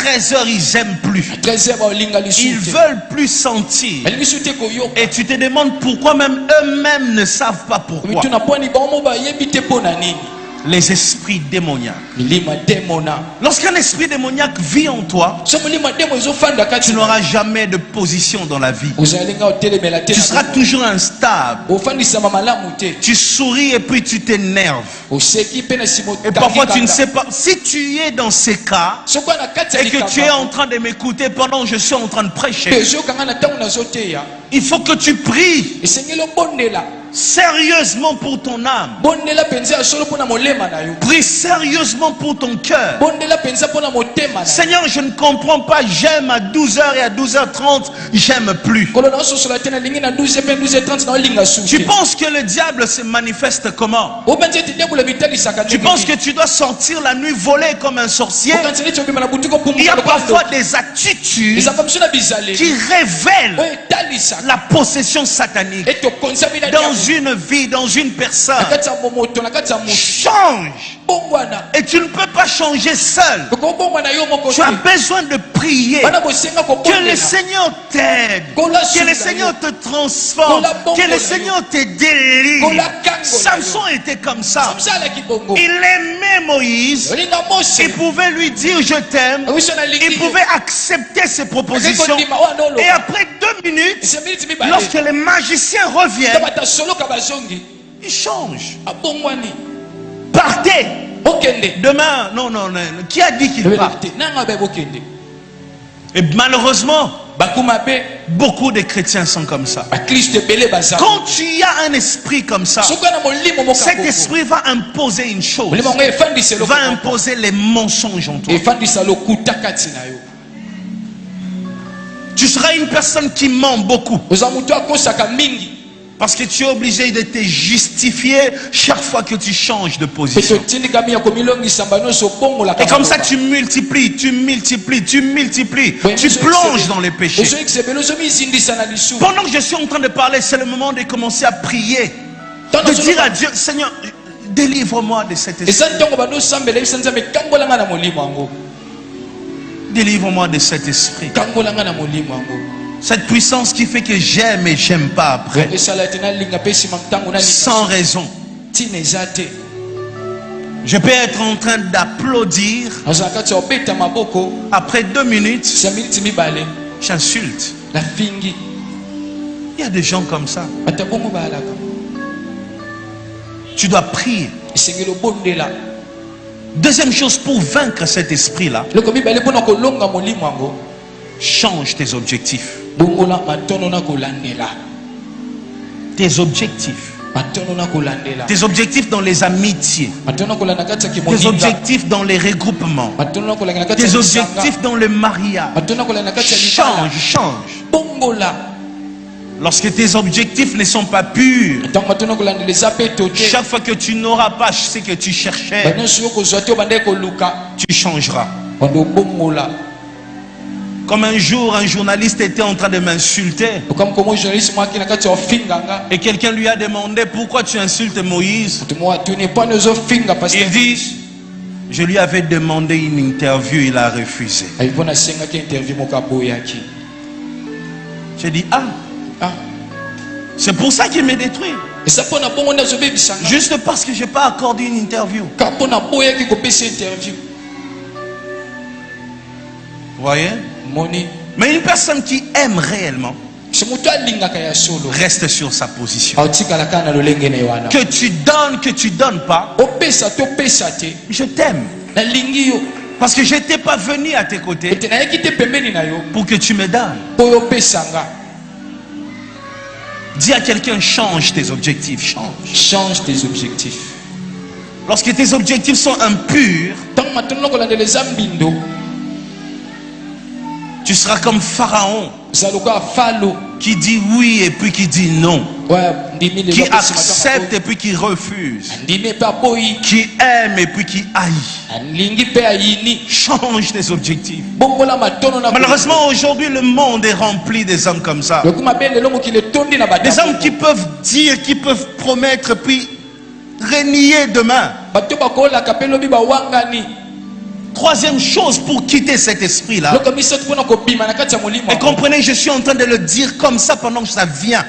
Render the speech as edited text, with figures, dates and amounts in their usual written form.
13h, ils aiment plus. Ils veulent plus sentir. Et tu te demandes pourquoi même eux-mêmes ne savent pas pourquoi. Les esprits démoniaques. Lorsqu'un esprit démoniaque vit en toi, tu n'auras jamais de position dans la vie. Tu seras toujours instable. Tu souris et puis tu t'énerves. Et parfois tu ne sais pas. Si tu es dans ces cas et que tu es en train de m'écouter pendant que je suis en train de prêcher, il faut que tu pries sérieusement pour ton âme. Prie sérieusement pour ton cœur. Seigneur, je ne comprends pas. J'aime à 12h et à 12h30, j'aime plus. Tu penses que le diable se manifeste comment? Tu penses que tu dois sortir la nuit voler comme un sorcier? Il y a parfois des attitudes qui révèlent la possession satanique dans une vie, dans une personne. Change. Et tu ne peux pas changer seul. Tu as besoin de prier. Que le Seigneur t'aide. Que le Seigneur te transforme. Que le Seigneur te délivre. Samson était comme ça. Il aimait Moïse. Il pouvait lui dire je t'aime. Il pouvait accepter ses propositions. Et après 2 minutes, lorsque les magiciens reviennent, il change. Partez. Demain, non. Qui a dit qu'il parte? Et malheureusement, beaucoup de chrétiens sont comme ça. Quand tu as un esprit comme ça, cet esprit va imposer une chose. Va imposer les mensonges en toi. Tu seras une personne qui ment beaucoup. Parce que tu es obligé de te justifier chaque fois que tu changes de position. Et comme ça tu multiplies. Tu plonges dans les péchés. Pendant que je suis en train de parler, c'est le moment de commencer à prier. De dire à Dieu, Seigneur, délivre-moi de cet esprit. Délivre-moi de cet esprit. Cette puissance qui fait que j'aime et j'aime pas après. Sans raison. Je peux être en train d'applaudir. Après 2 minutes, j'insulte. Il y a des gens comme ça. Tu dois prier. Deuxième chose, pour vaincre cet esprit-là, change tes objectifs. Tes objectifs. Tes objectifs dans les amitiés. Tes objectifs dans les regroupements. Tes objectifs dans le mariage. Change. Lorsque tes objectifs ne sont pas purs, chaque fois que tu n'auras pas ce que tu cherchais, tu changeras. Comme un jour, un journaliste était en train de m'insulter. Et quelqu'un lui a demandé pourquoi tu insultes Moïse. Il dit, je lui avais demandé une interview, il a refusé. J'ai dit, c'est pour ça qu'il me détruit. Juste parce que je n'ai pas accordé une interview. Vous voyez? Mais une personne qui aime réellement reste sur sa position. Que tu donnes pas, je t'aime. Parce que je n'étais pas venu à tes côtés pour que tu me donnes. Dis à quelqu'un, change tes objectifs. Change tes objectifs. Lorsque tes objectifs sont impurs, tu seras comme Pharaon qui dit oui et puis qui dit non, qui accepte et puis qui refuse, qui aime et puis qui haït. Change tes objectifs. Malheureusement aujourd'hui le monde est rempli des hommes comme ça, des hommes qui peuvent dire, qui peuvent promettre puis renier demain. Troisième chose pour quitter cet esprit-là. Et comprenez, je suis en train de le dire comme ça pendant que ça vient.